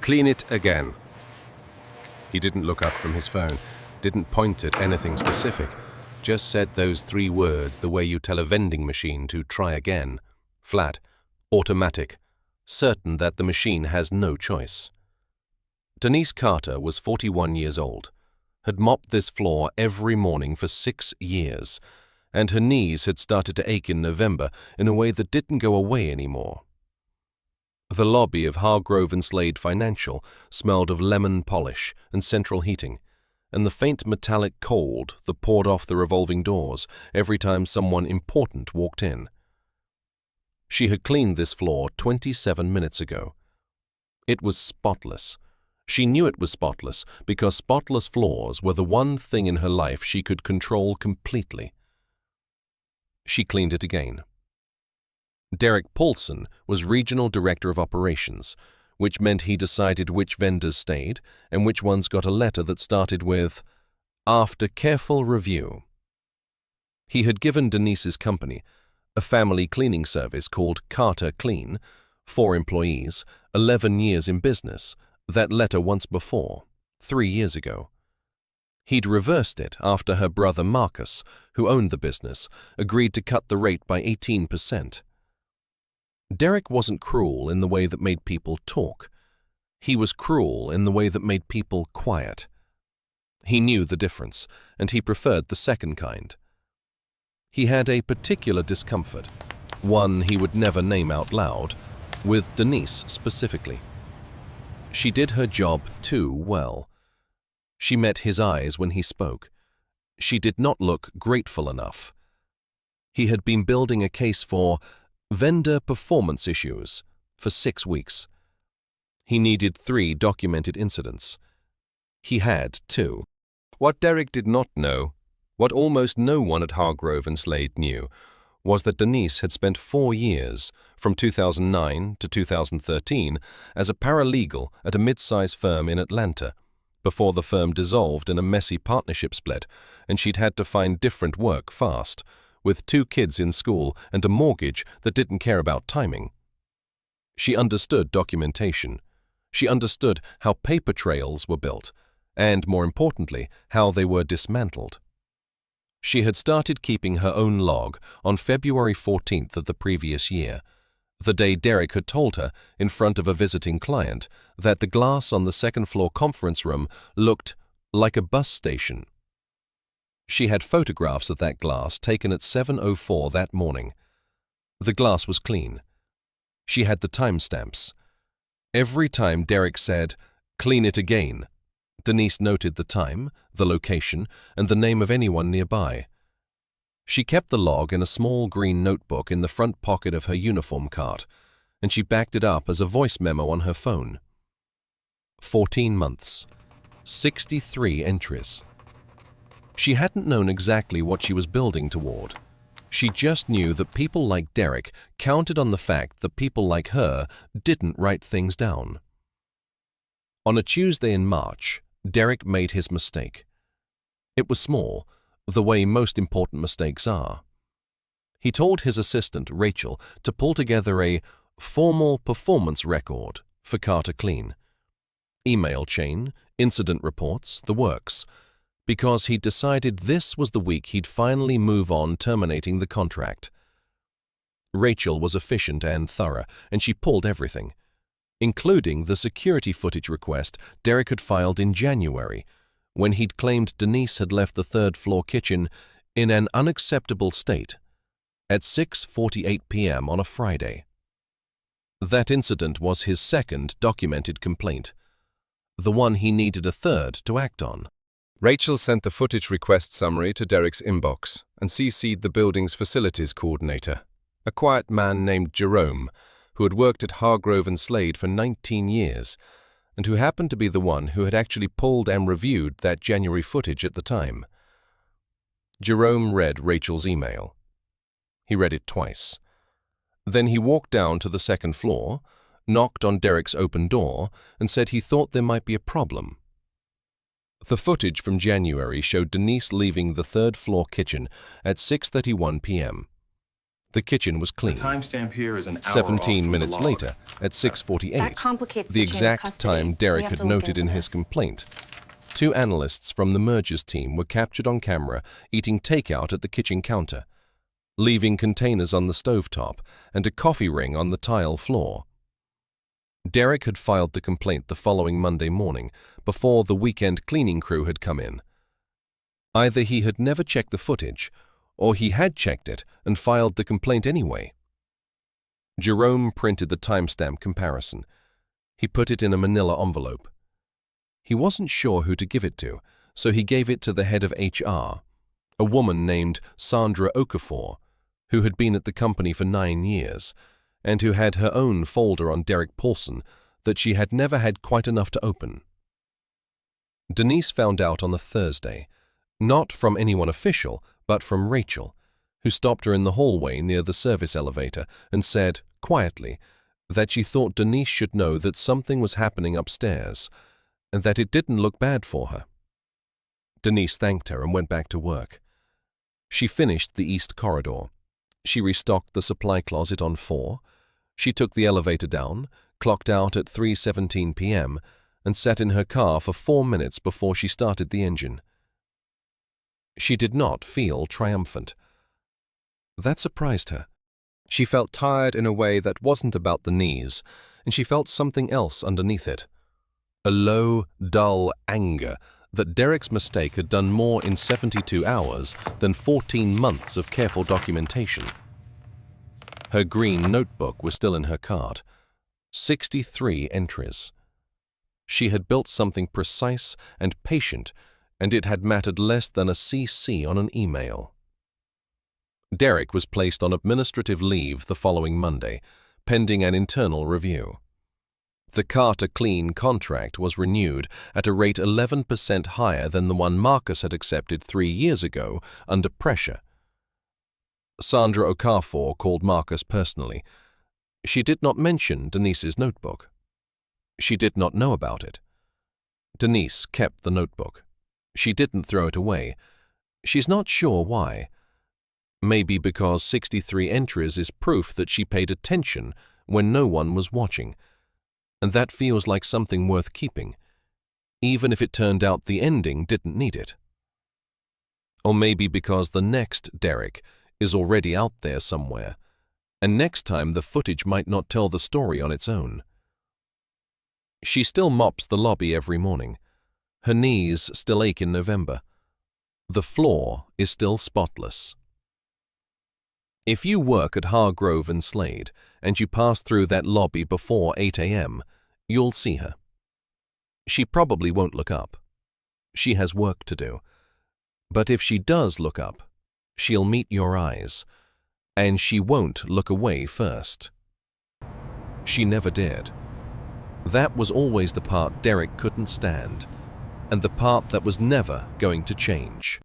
Clean it again. He didn't look up from his phone, didn't point at anything specific, just said those 3 words the way you tell a vending machine to try again. Flat, automatic, certain that the machine has no choice. Denise Carter was 41 years old, had mopped this floor every morning for 6 years, and her knees had started to ache in November in a way that didn't go away anymore. The lobby of Hargrove and Slade Financial smelled of lemon polish and central heating, and the faint metallic cold that poured off the revolving doors every time someone important walked in. She had cleaned this floor 27 minutes ago. It was spotless. She knew it was spotless because spotless floors were the one thing in her life she could control completely. She cleaned it again. Derek Paulson was Regional Director of Operations, which meant he decided which vendors stayed and which ones got a letter that started with, "After careful review." He had given Denise's company, a family cleaning service called Carter Clean, 4 employees, 11 years in business, that letter once before, 3 years ago. He'd reversed it after her brother Marcus, who owned the business, agreed to cut the rate by 18%. Derek wasn't cruel in the way that made people talk. He was cruel in the way that made people quiet. He knew the difference, and he preferred the second kind. He had a particular discomfort, one he would never name out loud, with Denise specifically. She did her job too well. She met his eyes when he spoke. She did not look grateful enough. He had been building a case for vendor performance issues for 6 weeks. He needed 3 documented incidents. He had 2. What Derek did not know, what almost no one at Hargrove and Slade knew, was that Denise had spent 4 years, from 2009 to 2013, as a paralegal at a mid-size firm in Atlanta, before the firm dissolved in a messy partnership split, and she'd had to find different work fast, with 2 kids in school and a mortgage that didn't care about timing. She understood documentation. She understood how paper trails were built, and more importantly, how they were dismantled. She had started keeping her own log on February 14th of the previous year, the day Derek had told her, in front of a visiting client, that the glass on the second-floor conference room looked like a bus station. She had photographs of that glass taken at 7:04 that morning. The glass was clean. She had the timestamps. Every time Derek said, "Clean it again," Denise noted the time, the location, and the name of anyone nearby. She kept the log in a small green notebook in the front pocket of her uniform cart, and she backed it up as a voice memo on her phone. 14 months. 63 entries. She hadn't known exactly what she was building toward. She just knew that people like Derek counted on the fact that people like her didn't write things down. On a Tuesday in March, Derek made his mistake. It was small, the way most important mistakes are. He told his assistant, Rachel, to pull together a formal performance record for Carter Clean. Email chain, incident reports, the works, because he'd decided this was the week he'd finally move on terminating the contract. Rachel was efficient and thorough, and she pulled everything, including the security footage request Derek had filed in January, when he'd claimed Denise had left the third-floor kitchen in an unacceptable state at 6:48 p.m. on a Friday. That incident was his second documented complaint, the one he needed a third to act on. Rachel sent the footage request summary to Derek's inbox and CC'd the building's facilities coordinator, a quiet man named Jerome, who had worked at Hargrove and Slade for 19 years, and who happened to be the one who had actually pulled and reviewed that January footage at the time. Jerome read Rachel's email. He read it twice. Then he walked down to the second floor, knocked on Derek's open door, and said he thought there might be a problem. The footage from January showed Denise leaving the third-floor kitchen at 6:31 p.m. The kitchen was clean. The timestamp here is an hour 17 off from minutes the log. later, at 6:48, That complicates the the chain of exact custody. time We Derek have had to look noted in into his this. complaint. 2 analysts from the mergers team were captured on camera eating takeout at the kitchen counter, leaving containers on the stovetop and a coffee ring on the tile floor. Derek had filed the complaint the following Monday morning, before the weekend cleaning crew had come in. Either he had never checked the footage, or he had checked it and filed the complaint anyway. Jerome printed the timestamp comparison. He put it in a manila envelope. He wasn't sure who to give it to, so he gave it to the head of HR, a woman named Sandra Okafor, who had been at the company for 9 years, and who had her own folder on Derek Paulson that she had never had quite enough to open. Denise found out on the Thursday, not from anyone official, but from Rachel, who stopped her in the hallway near the service elevator and said, quietly, that she thought Denise should know that something was happening upstairs, and that it didn't look bad for her. Denise thanked her and went back to work. She finished the east corridor. She restocked the supply closet on 4. She took the elevator down, clocked out at 3:17 p.m., and sat in her car for 4 minutes before she started the engine. She did not feel triumphant. That surprised her. She felt tired in a way that wasn't about the knees, and she felt something else underneath it. A low, dull anger that Derek's mistake had done more in 72 hours than 14 months of careful documentation. Her green notebook was still in her cart. 63 entries. She had built something precise and patient, and it had mattered less than a CC on an email. Derek was placed on administrative leave the following Monday, pending an internal review. The Carter Clean contract was renewed at a rate 11% higher than the one Marcus had accepted 3 years ago under pressure. Sandra Okafor called Marcus personally. She did not mention Denise's notebook. She did not know about it. Denise kept the notebook. She didn't throw it away. She's not sure why. Maybe because 63 entries is proof that she paid attention when no one was watching, and that feels like something worth keeping, even if it turned out the ending didn't need it. Or maybe because the next Derek is already out there somewhere, and next time the footage might not tell the story on its own. She still mops the lobby every morning. Her knees still ache in November. The floor is still spotless. If you work at Hargrove and Slade, and you pass through that lobby before 8 a.m., you'll see her. She probably won't look up. She has work to do. But if she does look up, she'll meet your eyes, and she won't look away first. She never did. That was always the part Derek couldn't stand, and the part that was never going to change.